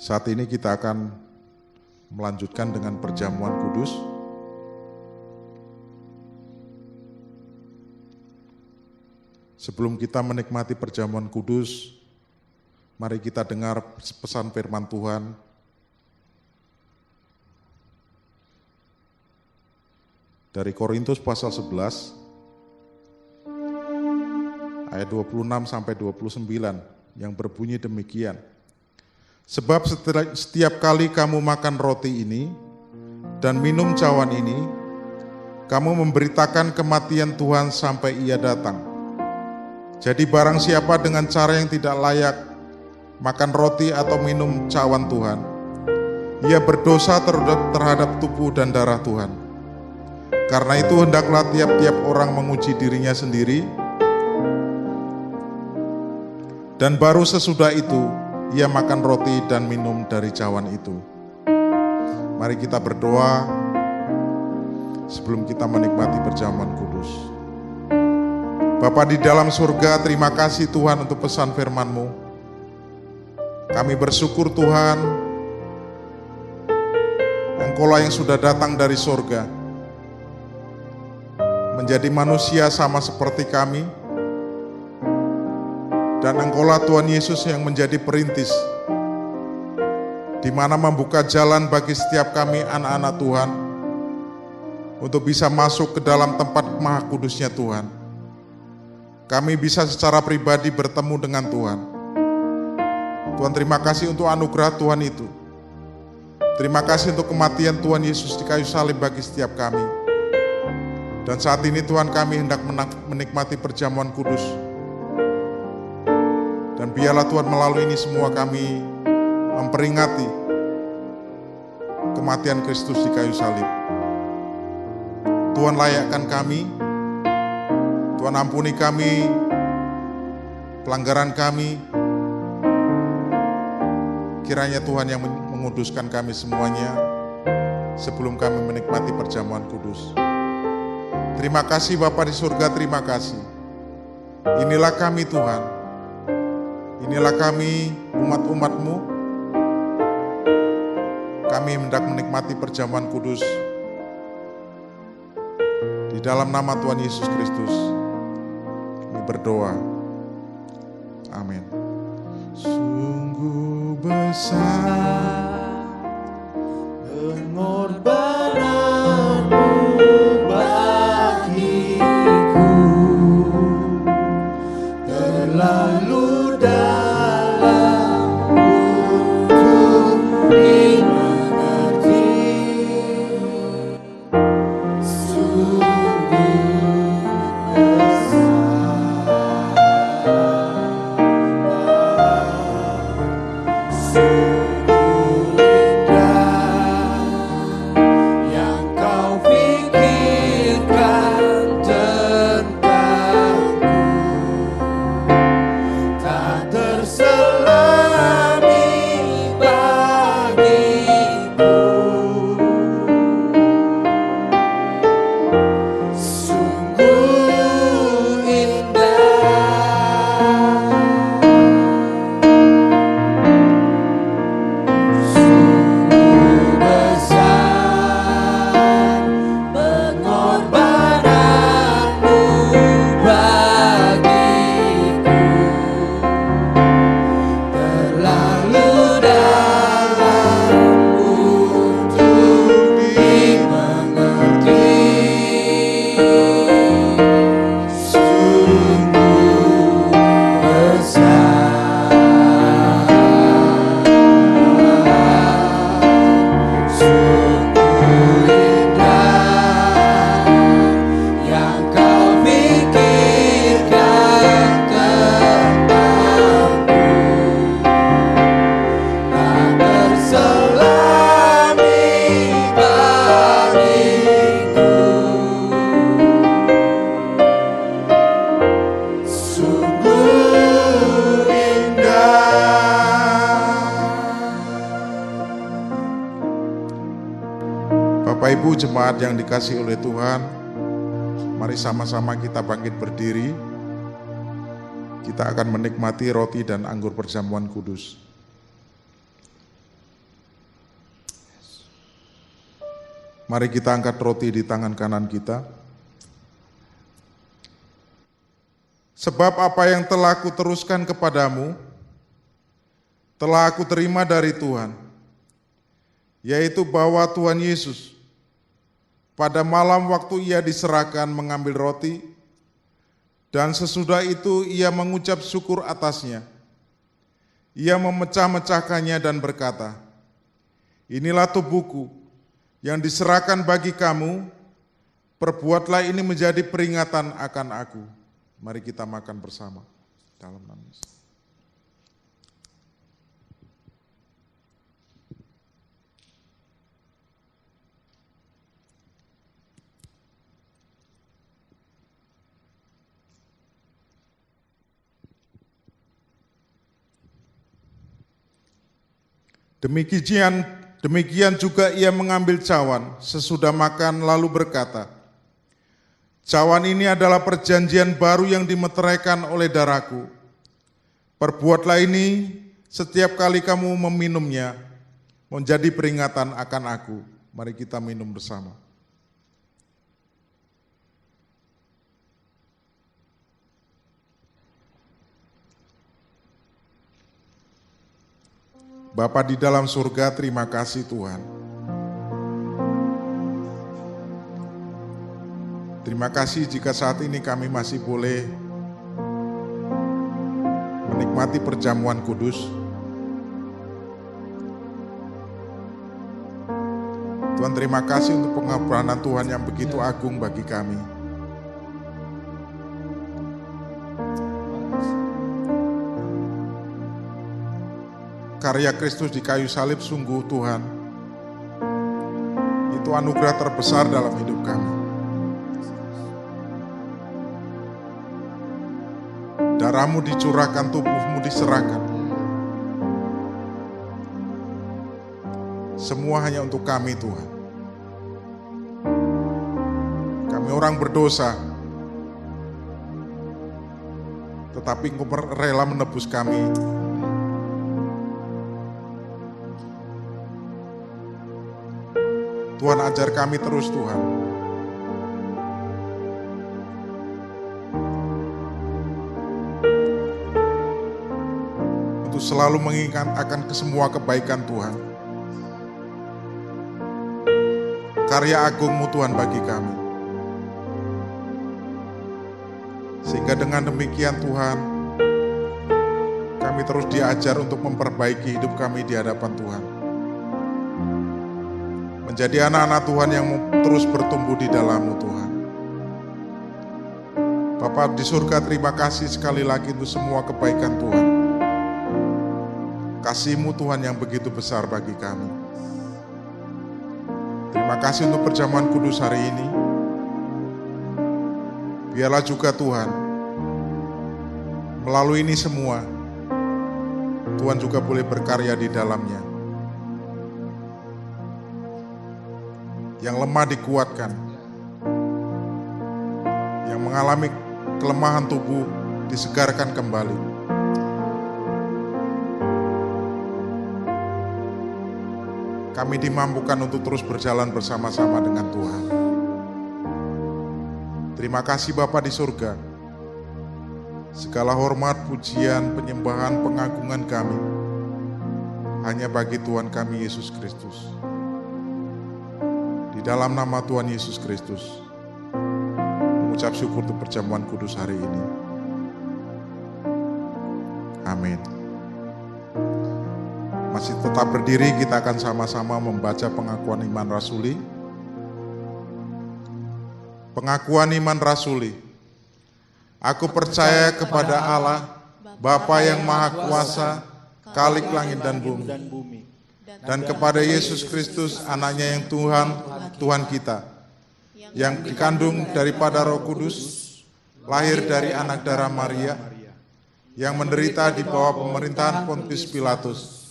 Saat ini kita akan melanjutkan dengan perjamuan kudus. Sebelum kita menikmati perjamuan kudus, mari kita dengar pesan firman Tuhan dari Korintus pasal 11 ayat 26 sampai 29 yang berbunyi demikian. Sebab setiap kali kamu makan roti ini dan minum cawan ini, kamu memberitakan kematian Tuhan sampai Ia datang. Jadi barang siapa dengan cara yang tidak layak makan roti atau minum cawan Tuhan, ia berdosa terhadap tubuh dan darah Tuhan. Karena itu hendaklah tiap-tiap orang menguji dirinya sendiri, dan baru sesudah itu ia makan roti dan minum dari cawan itu. Mari kita berdoa sebelum kita menikmati perjamuan kudus. Bapa di dalam surga, terima kasih Tuhan untuk pesan firman-Mu. Kami bersyukur Tuhan, Engkau-lah yang sudah datang dari surga, menjadi manusia sama seperti kami, dan Engkau-lah Tuhan Yesus yang menjadi perintis, di mana membuka jalan bagi setiap kami anak-anak Tuhan, untuk bisa masuk ke dalam tempat maha kudusnya Tuhan. Kami bisa secara pribadi bertemu dengan Tuhan. Tuhan, terima kasih untuk anugerah Tuhan itu. Terima kasih untuk kematian Tuhan Yesus di kayu salib bagi setiap kami. Dan saat ini Tuhan, kami hendak menikmati perjamuan kudus. Dan biarlah Tuhan melalui ini semua kami memperingati kematian Kristus di kayu salib. Tuhan layakkan kami, Tuhan ampuni kami, pelanggaran kami. Kiranya Tuhan yang menguduskan kami semuanya sebelum kami menikmati perjamuan kudus. Terima kasih Bapa di surga, terima kasih. Inilah kami Tuhan. Inilah kami umat-umat-Mu. Kami hendak menikmati perjamuan kudus di dalam nama Tuhan Yesus Kristus. Kami berdoa. Amin. Sungguh besar pengorbananmu bagiku, terlalu sungguh Bapak Ibu jemaat yang dikasihi oleh Tuhan, mari sama-sama kita bangkit berdiri. Kita akan menikmati roti dan anggur perjamuan kudus. Mari kita angkat roti di tangan kanan kita. Sebab apa yang telah aku teruskan kepadamu, telah aku terima dari Tuhan, yaitu bahwa Tuhan Yesus, pada malam waktu ia diserahkan mengambil roti, dan sesudah itu ia mengucap syukur atasnya. Ia memecah-mecahkannya dan berkata, "Inilah tubuhku yang diserahkan bagi kamu, perbuatlah ini menjadi peringatan akan aku." Mari kita makan bersama dalam nama Yesus. Demikian juga ia mengambil cawan sesudah makan lalu berkata, "Cawan ini adalah perjanjian baru yang dimeteraikan oleh darahku. Perbuatlah ini setiap kali kamu meminumnya, menjadi peringatan akan aku." Mari kita minum bersama. Bapa di dalam surga, terima kasih Tuhan. Terima kasih jika saat ini kami masih boleh menikmati perjamuan kudus. Tuhan, terima kasih untuk pengorbanan Tuhan yang begitu agung bagi kami. Karya Kristus di kayu salib sungguh Tuhan, itu anugerah terbesar dalam hidup kami. Darahmu dicurahkan, tubuhmu diserahkan. Semua hanya untuk kami Tuhan. Kami orang berdosa, tetapi Engkau rela menebus kami. Tuhan, ajar kami terus Tuhan, untuk selalu mengingat akan semua kebaikan Tuhan, karya agung-Mu Tuhan bagi kami. Sehingga dengan demikian Tuhan, kami terus diajar untuk memperbaiki hidup kami di hadapan Tuhan. Menjadi anak-anak Tuhan yang terus bertumbuh di dalam-Mu Tuhan. Bapa di surga, terima kasih sekali lagi untuk semua kebaikan Tuhan. Kasih-Mu Tuhan yang begitu besar bagi kami. Terima kasih untuk perjamuan kudus hari ini. Biarlah juga Tuhan, melalui ini semua, Tuhan juga boleh berkarya di dalamnya. Yang lemah dikuatkan, yang mengalami kelemahan tubuh disegarkan kembali. Kami dimampukan untuk terus berjalan bersama-sama dengan Tuhan. Terima kasih Bapa di surga. Segala hormat, pujian, penyembahan, pengagungan kami hanya bagi Tuhan kami Yesus Kristus. Di dalam nama Tuhan Yesus Kristus, mengucap syukur untuk perjamuan kudus hari ini. Amin. Masih tetap berdiri, kita akan sama-sama membaca pengakuan iman rasuli. Pengakuan iman rasuli. Aku percaya kepada Allah, Bapa yang Maha Kuasa, Khalik langit dan bumi. Dan kepada Yesus Kristus, anaknya yang Tuhan kita, yang dikandung daripada Roh Kudus, lahir dari anak darah Maria, yang menderita di bawah pemerintahan Pontius Pilatus,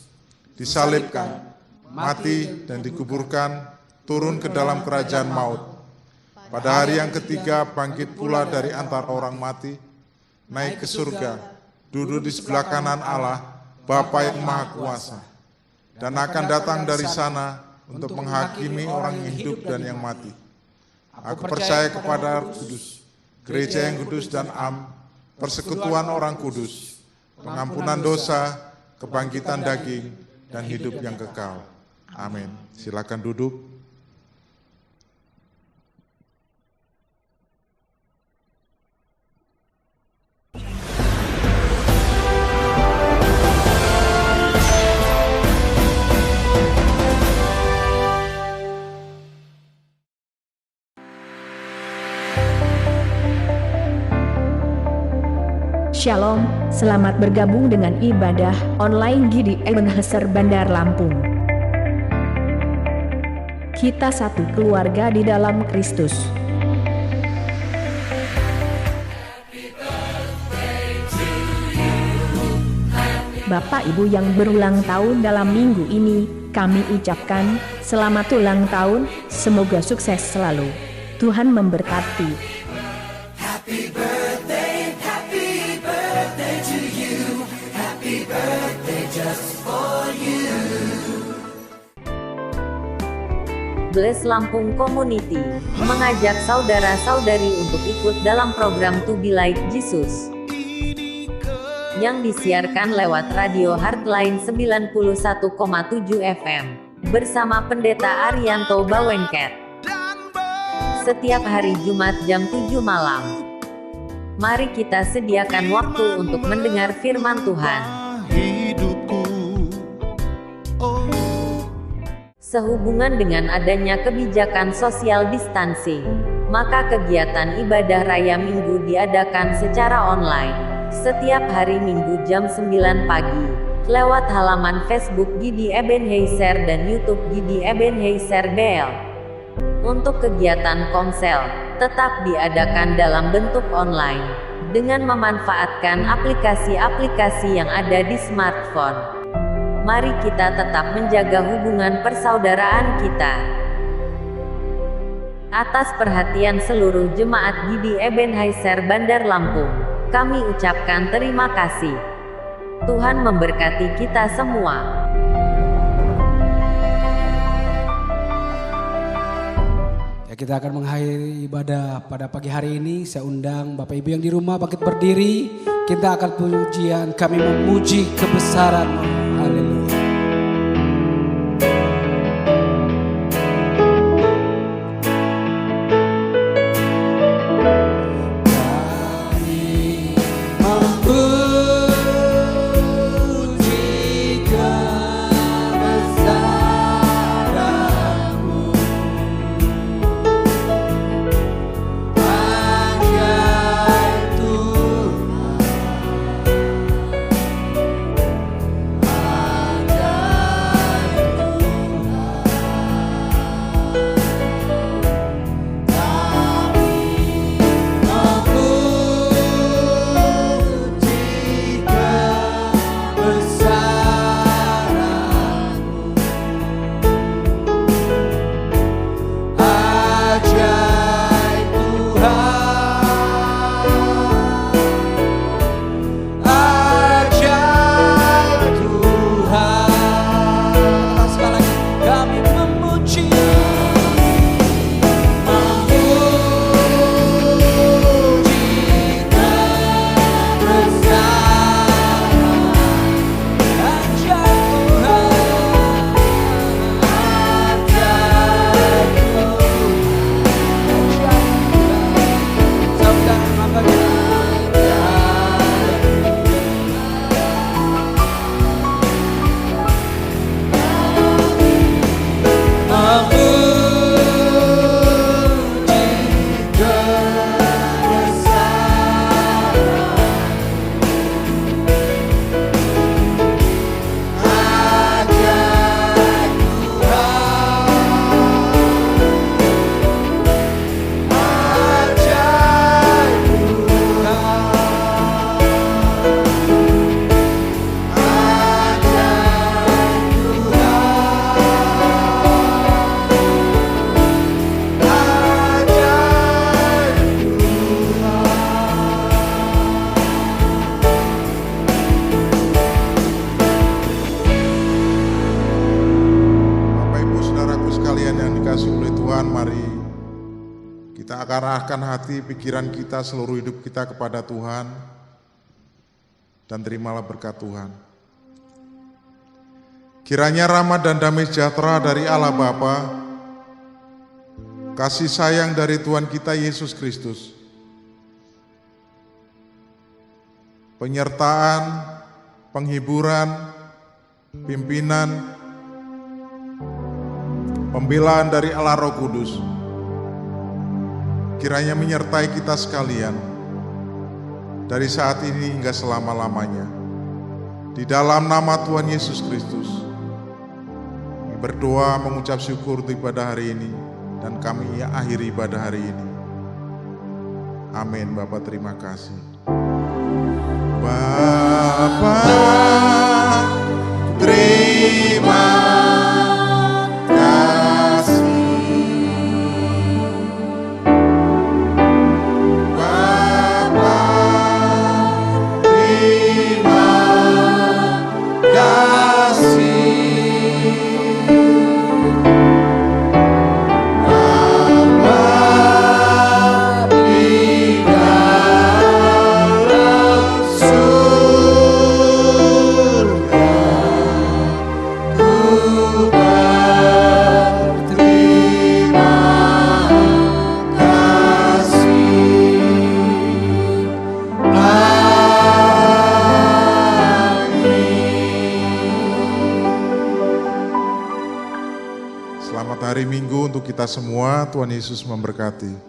disalibkan, mati dan dikuburkan, turun ke dalam kerajaan maut. Pada hari yang ketiga bangkit pula dari antara orang mati, naik ke surga, duduk di sebelah kanan Allah, Bapa yang Maha Kuasa, dan akan datang dari sana untuk menghakimi orang yang hidup dan yang mati. Aku percaya kepada Roh Kudus, gereja yang kudus dan am, persekutuan orang kudus, pengampunan dosa, kebangkitan daging, dan hidup yang kekal. Amin. Silakan duduk. Shalom, selamat bergabung dengan ibadah online GD Ebenezer Bandar Lampung. Kita satu keluarga di dalam Kristus. Bapak Ibu yang berulang tahun dalam minggu ini, kami ucapkan selamat ulang tahun, semoga sukses selalu. Tuhan memberkati. Bless Lampung Community mengajak saudara-saudari untuk ikut dalam program To Be Like Jesus yang disiarkan lewat Radio Heartline 91,7 FM bersama Pendeta Arianto Bawengket setiap hari Jumat jam 7 malam. Mari kita sediakan waktu untuk mendengar firman Tuhan. Sehubungan dengan adanya kebijakan social distancing, maka kegiatan ibadah raya Minggu diadakan secara online, setiap hari Minggu jam 9 pagi, lewat halaman Facebook GD Ebenezer dan YouTube GD Ebenezer BL. Untuk kegiatan komsel, tetap diadakan dalam bentuk online, dengan memanfaatkan aplikasi-aplikasi yang ada di smartphone. Mari kita tetap menjaga hubungan persaudaraan kita. Atas perhatian seluruh jemaat GD Ebenezer Bandar Lampung, kami ucapkan terima kasih. Tuhan memberkati kita semua. Ya, kita akan mengakhiri ibadah pada pagi hari ini. Saya undang Bapak Ibu yang di rumah bangkit berdiri. Kita akan pujian, kami memuji kebesaran-Mu. Haleluya. dikasih oleh Tuhan, mari kita akan arahkan hati, pikiran kita, seluruh hidup kita kepada Tuhan, dan terimalah berkat Tuhan. Kiranya rahmat dan damai sejahtera dari Allah Bapa, kasih sayang dari Tuhan kita Yesus Kristus, penyertaan, penghiburan, pimpinan, pembelaan dari Allah Roh Kudus, kiranya menyertai kita sekalian dari saat ini hingga selama-lamanya. Di dalam nama Tuhan Yesus Kristus, kami berdoa mengucap syukur untuk ibadah hari ini, dan kami akhiri ibadah hari ini. Amin. Bapa, terima kasih. Bapa, terima Selamat hari Minggu untuk kita semua. Tuhan Yesus memberkati.